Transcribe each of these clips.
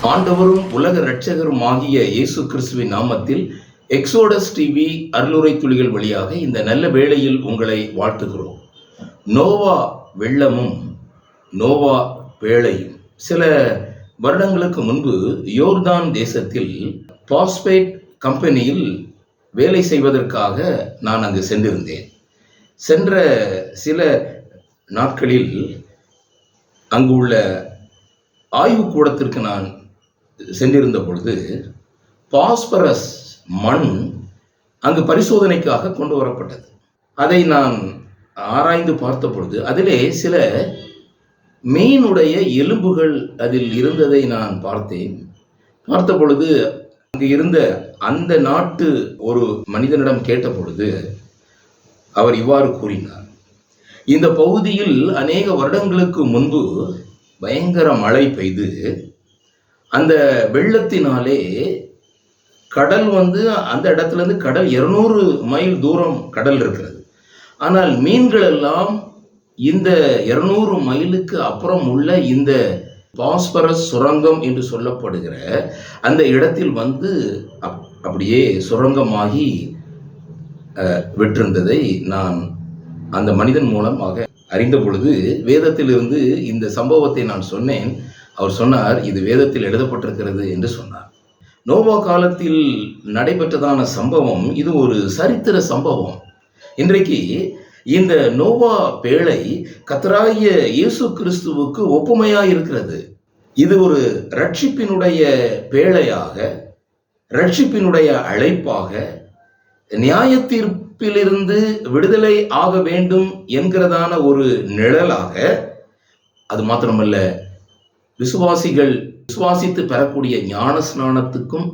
ஆண்டவரும் உலக இரட்சகரும் ஆகிய இயேசு கிறிஸ்துவின் நாமத்தில் எக்ஸோடஸ் டிவி அருளுரை துளிகள் வழியாக இந்த நல்ல வேளையில் உங்களை வாழ்த்துகிறோம். நோவா வெள்ளமும் நோவா பேழையும். சில வருடங்களுக்கு முன்பு யோர்தான் தேசத்தில் பாஸ்பேட் கம்பெனியில் வேலை செய்வதற்காக நான் அங்கு சென்றிருந்தேன். சென்ற சில நாட்களில் அங்கு உள்ள ஆய்வுக்கூடத்திற்கு நான் சென்றிருந்த பொழுது பாஸ்பரஸ் மண் அங்கு பரிசோதனைக்காக கொண்டு வரப்பட்டது. அதை நான் ஆராய்ந்து பார்த்த பொழுது அதிலே சில மீனுடைய எலும்புகள் அதில் இருந்ததை நான் பார்த்த பொழுது அங்கு இருந்த அந்த நாட்டு ஒரு மனிதனிடம் கேட்ட பொழுது அவர் இவ்வாறு கூறினார். இந்த பகுதியில் அநேக வருடங்களுக்கு முன்பு பயங்கர மழை பெய்து அந்த வெள்ளத்தினாலே கடல் அந்த இடத்துல இருந்து கடல் 200 மைல் தூரம் கடல் இருக்கிறது. ஆனால் மீன்கள் எல்லாம் இந்த 200 மைலுக்கு அப்புறம் உள்ள இந்த பாஸ்பரஸ் சுரங்கம் என்று சொல்லப்படுகிற அந்த இடத்தில் அப்படியே சுரங்கமாகி விட்டிருந்ததை நான் அந்த மனிதன் மூலமாக அறிந்த பொழுது வேதத்திலிருந்து இந்த சம்பவத்தை நான் சொன்னேன். அவர் சொன்னார், இது வேதத்தில் எழுதப்பட்டிருக்கிறது என்று சொன்னார். நோவா காலத்தில் நடைபெற்றதான சம்பவம் இது ஒரு சரித்திர சம்பவம். இன்றைக்கு இந்த நோவா பேழை கர்த்தராகிய இயேசு கிறிஸ்துவுக்கு ஒப்புமையாக இருக்கிறது. இது ஒரு ரட்சிப்பினுடைய பேழையாக, ரட்சிப்பினுடைய அழைப்பாக, நியாய தீர்ப்பிலிருந்து விடுதலை ஆக வேண்டும் என்கிறதான ஒரு நிழலாக, அது மாத்திரமல்ல விசுவாசித்து பெறக்கூடிய ஞான ஸ்நானத்துக்கும்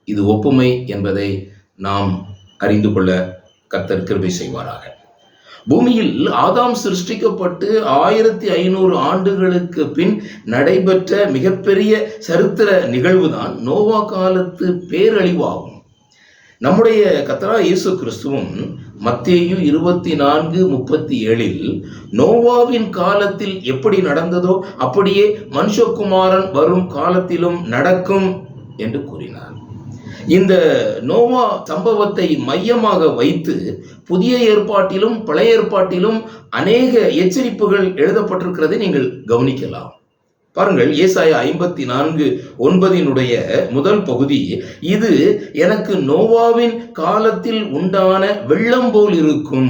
இது ஒப்புமை என்பதை நாம் அறிந்து கொள்ள கர்த்தர் கிருபை செய்வாராக. பூமியில் ஆதாம் சிருஷ்டிக்கப்பட்டு 1500 ஆண்டுகளுக்கு பின் நடைபெற்ற மிகப்பெரிய சரித்திர நிகழ்வுதான் நோவா காலத்து பேரழிவாகும். நம்முடைய கர்த்தராகிய இயேசு கிறிஸ்துவும் மத்தேயு 24:37 நோவாவின் காலத்தில் எப்படி நடந்ததோ அப்படியே மனுஷகுமாரன் வரும் காலத்திலும் நடக்கும் என்று கூறினார். இந்த நோவா சம்பவத்தை மையமாக வைத்து புதிய ஏற்பாட்டிலும் பழைய ஏற்பாட்டிலும் அநேக எச்சரிப்புகள் எழுதப்பட்டிருக்கிறதை நீங்கள் கவனிக்கலாம். பாருங்கள், ஏசாயா 54:9 முதல் பகுதி, இது எனக்கு நோவாவின் காலத்தில் உண்டான வெள்ளம் போல் இருக்கும்.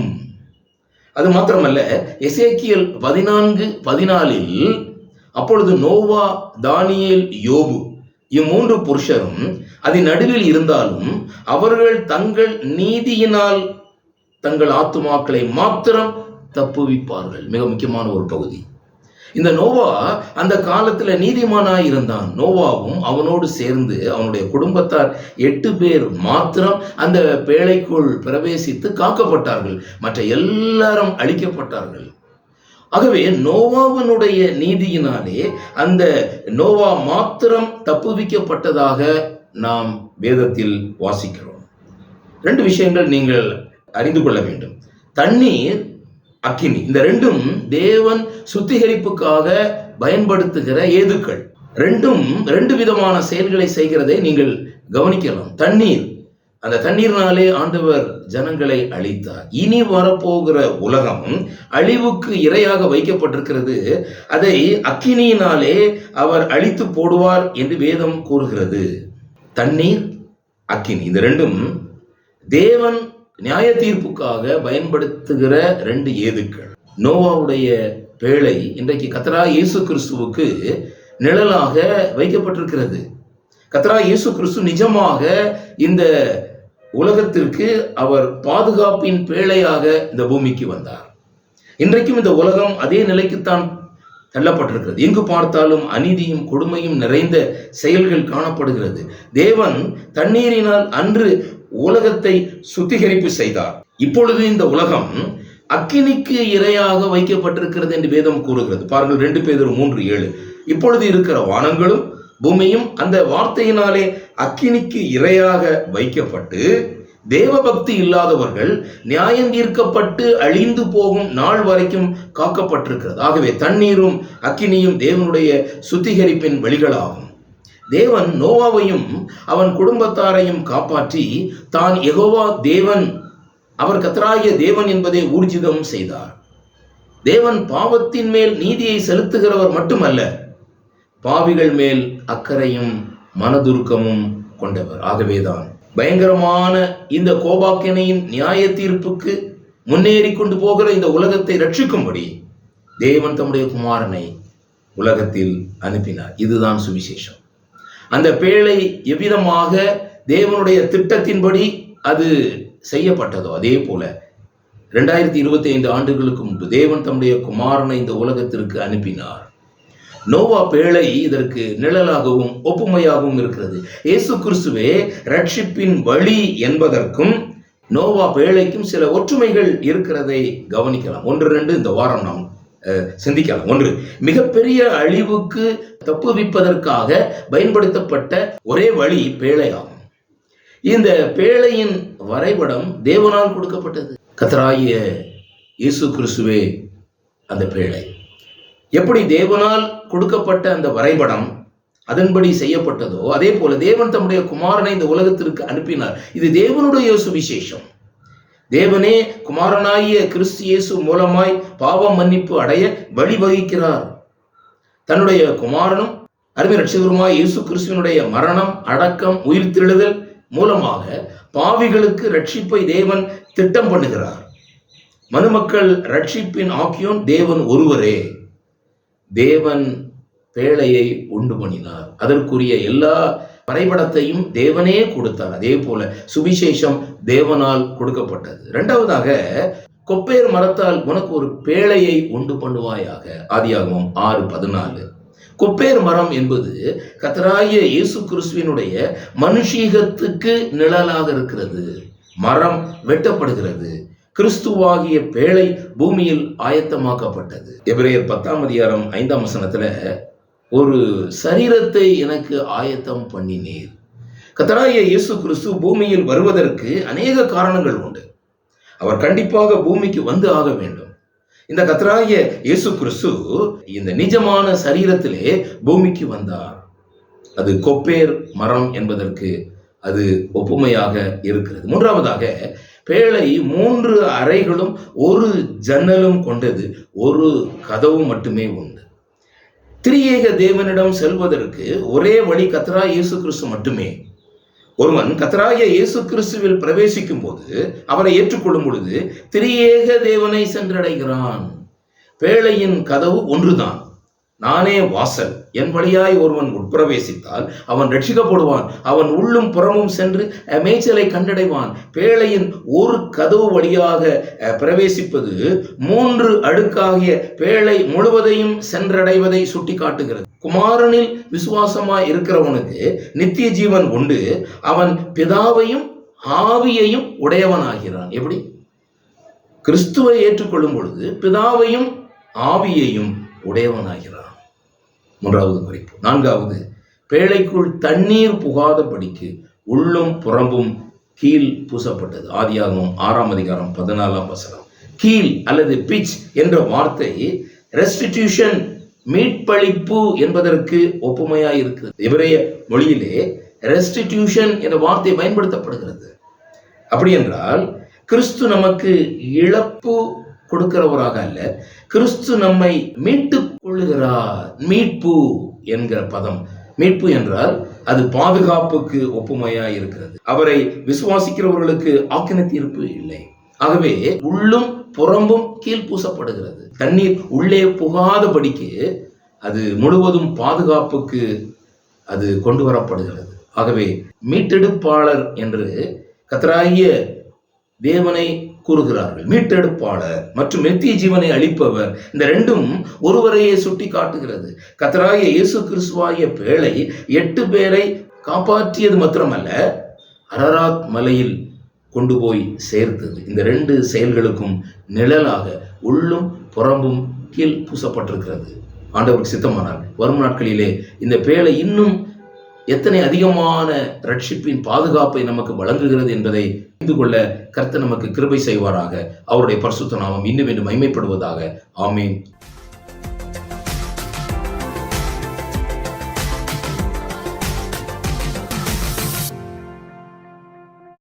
அது மாத்திரமல்ல, எசேக்கியேல் 14:14 அப்பொழுது நோவா, தானியேல், யோபு இம்மூன்று புருஷரும் அதன் நடுவில் இருந்தாலும் அவர்கள் தங்கள் நீதியினால் தங்கள் ஆத்துமாக்களை மாத்திரம் தப்புவிப்பார்கள். மிக முக்கியமான ஒரு பகுதி. இந்த நோவா அந்த காலத்துல நீதிமானாய் இருந்தான். நோவாவும் அவனோடு சேர்ந்து அவனுடைய குடும்பத்தார் 8 பேர் மாத்திரம் அந்த பேழைக்குள் பிரவேசித்து காக்கப்பட்டார்கள். மற்ற எல்லாரும் அழிக்கப்பட்டார்கள். ஆகவே நோவாவினுடைய நீதியினாலே அந்த நோவா மாத்திரம் தப்புவிக்கப்பட்டதாக நாம் வேதத்தில் வாசிக்கிறோம். 2 விஷயங்கள் நீங்கள் அறிந்து கொள்ள வேண்டும். தண்ணீர், அக்கினி, இந்த ரெண்டும் தேவன் சுத்திகரிப்புக்காக பயன்படுத்துகிற ஏதுக்கள். 2 விதமான செயல்களை செய்கிறதை நீங்கள் கவனிக்கலாம். தண்ணீர், அந்த தண்ணீர்னாலே ஆண்டவர் ஜனங்களை அழித்தார். இனி வரப்போகிற உலகம் அழிவுக்கு இரையாக வைக்கப்பட்டிருக்கிறது. அதை அக்கினியினாலே அவர் அழித்து போடுவார் என்று வேதம் கூறுகிறது. தண்ணீர், அக்கினி, இந்த 2 தேவன் நியாய தீர்ப்புக்காக பயன்படுத்துகிற 2 ஏதுக்கள். நோவாவுடைய பேழை இன்றைக்கு கர்த்தராகிய இயேசு கிறிஸ்துவுக்கு நிழலாக வைக்கப்பட்டிருக்கிறது. கர்த்தராகிய இயேசு கிறிஸ்து நிஜமாக இந்த உலகத்திற்கு அவர் பாதுகாப்பின் பேழையாக இந்த பூமிக்கு வந்தார். இன்றைக்கும் இந்த உலகம் அதே நிலைக்குத்தான் தள்ளப்பட்டிருக்கிறது. எங்கு பார்த்தாலும் அநீதியும் கொடுமையும் நிறைந்த செயல்கள் காணப்படுகிறது. தேவன் தண்ணீரினால் அன்று உலகத்தை சுத்திகரிப்பு செய்தார். இப்பொழுது இந்த உலகம் அக்கினிக்கு இரையாக வைக்கப்பட்டிருக்கிறது என்று வேதம் கூறுகிறது. பாருங்கள், 2 பேதுரு 3:7 இப்பொழுது இருக்கிற வானங்களும் பூமியும் அந்த வார்த்தையினாலே அக்கினிக்கு இரையாக வைக்கப்பட்டு தேவபக்தி இல்லாதவர்கள் நியாயம் தீர்க்கப்பட்டு அழிந்து போகும் நாள் வரைக்கும் காக்கப்பட்டிருக்கிறது. ஆகவே தண்ணீரும் அக்கினியும் தேவனுடைய சுத்திகரிப்பின் வழிகளாகும். தேவன் நோவாவையும் அவன் குடும்பத்தாரையும் காப்பாற்றி தான் யெகோவா தேவன், அவர் கர்த்தராகிய தேவன் என்பதை ஊர்ஜிதம் செய்தார். தேவன் பாவத்தின் மேல் நீதியை செலுத்துகிறவர் மட்டுமல்ல, பாவிகள் மேல் அக்கறையும் மனதுருக்கமும் கொண்டவர். ஆகவேதான் பயங்கரமான இந்த கோபாக்கினையின் நியாய தீர்ப்புக்கு முன்னேறி கொண்டு போகிற இந்த உலகத்தை ரட்சிக்கும்படி தேவன் தம்முடைய குமாரனை உலகத்தில் அனுப்பினார். இதுதான் சுவிசேஷம். அந்த பேழை எவ்விதமாக தேவனுடைய திட்டத்தின்படி அது செய்யப்பட்டதோ அதே போல 2025 ஆண்டுகளுக்கு முன்பு தேவன் தம்முடைய குமாரனை இந்த உலகத்திற்கு அனுப்பினார். நோவா பேழை இதற்கு நிழலாகவும் ஒப்புமையாகவும் இருக்கிறது. இயேசு கிறிஸ்துவே ரட்சிப்பின் வழி என்பதற்கும் நோவா பேழைக்கும் சில ஒற்றுமைகள் இருக்கிறதை கவனிக்கலாம். 1-2 இந்த வாரம் நாம் சிந்திக்கலாம். 1, மிகப்பெரிய அழிவுக்கு தப்புவிப்பதற்காக பயன்படுத்தப்பட்ட ஒரே வழி பேழையாகும். இந்த பேழையின் வரைபடம் தேவனால் கொடுக்கப்பட்டது. கர்த்தராகிய இயேசு கிறிஸ்துவே அந்த பேழை. எப்படி தேவனால் கொடுக்கப்பட்ட அந்த வரைபடம் அதன்படி செய்யப்பட்டதோ அதே போல தேவன் தம்முடைய குமாரனை இந்த உலகத்திற்கு அனுப்பினார். இது தேவனுடைய சுவிசேஷம். தேவனே குமாரனாகிய கிறிஸ்து இயேசு மூலமாய் பாவ மன்னிப்பு அடைய வழிவகுக்கிறார். தன்னுடைய குமாரனும் அருமை இரட்சகருமாய் இயேசு கிறிஸ்துவினுடைய மரணம், அடக்கம், உயிர்த்தெழுதல் மூலமாக பாவிகளுக்கு ரட்சிப்பை தேவன் திட்டம் பண்ணுகிறார். மனுமக்கள் ரட்சிப்பின் ஆக்கியோன் தேவன் ஒருவரே. தேவன் பேழையை உண்டு பண்ணினார். அதற்குரிய எல்லா வரைபடத்தையும் தேவனே கொடுத்தார். அதே போல சுவிசேஷம் தேவனால் கொடுக்கப்பட்டது. 2வதாக, கொப்பேர் மரத்தால் உனக்கு ஒரு பேழையை உண்டு பண்ணுவாயாக. ஆதியாகமம் 6:14. கொப்பேர் மரம் என்பது கர்த்தராகிய இயேசு கிறிஸ்துவினுடைய மனுஷீகத்துக்கு நிழலாக இருக்கிறது. மரம் வெட்டப்படுகிறது. கிறிஸ்துவாகிய பேழை பூமியில் ஆயத்தமாக்கப்பட்டது. எபிரேயர் 10:5 ஒரு சரீரத்தை எனக்கு ஆயத்தம் பண்ணினீர். கர்த்தராகிய இயேசு கிறிஸ்து பூமியில் வருவதற்கு அநேக காரணங்கள் உண்டு. அவர் கண்டிப்பாக பூமிக்கு வந்து ஆக வேண்டும். இந்த கர்த்தராகிய இயேசு கிறிஸ்து இந்த நிஜமான சரீரத்திலே பூமிக்கு வந்தார். அது கொப்பேர் மரம் என்பதற்கு அது ஒப்புமையாக இருக்கிறது. 3வதாக, பேழை 3 அறைகளும் 1 ஜன்னலும் கொண்டது. ஒரு கதவு மட்டுமே உண்டு. திரியேக தேவனிடம் செல்வதற்கு ஒரே வழி கர்த்தராகிய இயேசு கிறிஸ்து மட்டுமே. ஒருவன் கர்த்தராகிய இயேசு கிறிஸ்துவில் பிரவேசிக்கும் போது, அவரை ஏற்றுக்கொள்ளும் பொழுது திரியேக தேவனை சென்றடைகிறான். பேழையின் கதவு ஒன்றுதான். நானே வாசல். என் வழியாய் ஒருவன் உட்பிரவேசித்தால் அவன் ரட்சிக்கப்படுவான். அவன் உள்ளும் புறமும் சென்று மேய்ச்சலை கண்டடைவான். பேழையின் ஒரு கதவு வழியாக பிரவேசிப்பது 3 அடுக்காகிய பேழை முழுவதையும் சென்றடைவதை சுட்டி காட்டுகிறது. குமாரனில் விசுவாசமாய் இருக்கிறவனுக்கு நித்திய ஜீவன் உண்டு. அவன் பிதாவையும் ஆவியையும் உடையவனாகிறான். எப்படி? கிறிஸ்துவை ஏற்றுக்கொள்ளும் பொழுது பிதாவையும் ஆவியையும் உடையவனாகிறான். 3வது குறிப்பு. 4வது, பேழைக்குள் தண்ணீர் புகாதபடிக்கு உள்ளும் புறம்பும் கீல் பூசப்பட்டது. ஆதியாகமம் 6:14. கீல் அல்லது பிச் என்ற வார்த்தை ரெஸ்டிடியூஷன், மீட்பளிப்பு என்பதற்கு ஒப்புமையாய் இருக்கிறது. எபிரேய மொழியிலே ரெஸ்டிடியூஷன் என்ற வார்த்தை பயன்படுத்தப்படுகிறது. அப்படி என்றால் கிறிஸ்து நமக்கு இழப்பு கொடுக்கிறவராக அல்ல, கிறிஸ்து நம்மை மீட்டுக் கொள்ளுகிறார். மீட்பு என்கிற பதம், மீட்பு என்றால் அது பாதுகாப்புக்கு ஒப்புமையாய் இருக்கிறது. அவரை விசுவாசிக்கிறவர்களுக்கு ஆக்கின தீர்ப்பு இல்லை. ஆகவே உள்ளும் புறம்பும் கீழ் பூசப்படுகிறது. தண்ணீர் உள்ளே புகாதபடிக்கு அது முழுவதும் பாதுகாப்புக்கு அது கொண்டு வரப்படுகிறது. ஆகவே மீட்டெடுப்பாளர் என்று கர்த்தராகிய தேவனை கூறுகிறார்கள். மீட்டெடுப்பாளர் மற்றும் நித்திய ஜீவனை அளிப்பவர், இந்த 2ம் ஒருவரையே சுட்டி காட்டுகிறது. கர்த்தராகிய இயேசு கிறிஸ்துவாகிய பேழை 8 பேரை காப்பாற்றியது மாத்திரமல்ல, அரராத் மலையில் கொண்டு போய் சேர்த்தது. இந்த 2 செயல்களுக்கும் நிழலாக உள்ளும் புறம்பும் கீழ் பூசப்பட்டிருக்கிறது. ஆண்டவருக்கு சித்தமானால் வரும் நாட்களிலே இந்த பேழை இன்னும் எத்தனை அதிகமான ரட்சிப்பின் பாதுகாப்பை நமக்கு வழங்குகிறது என்பதை அறிந்து கொள்ள கர்த்தர் நமக்கு கிருபை செய்வாராக. அவருடைய பரிசுத்த நாமம் இன்னும் மகிமைப்படுவதாக. ஆமீன்.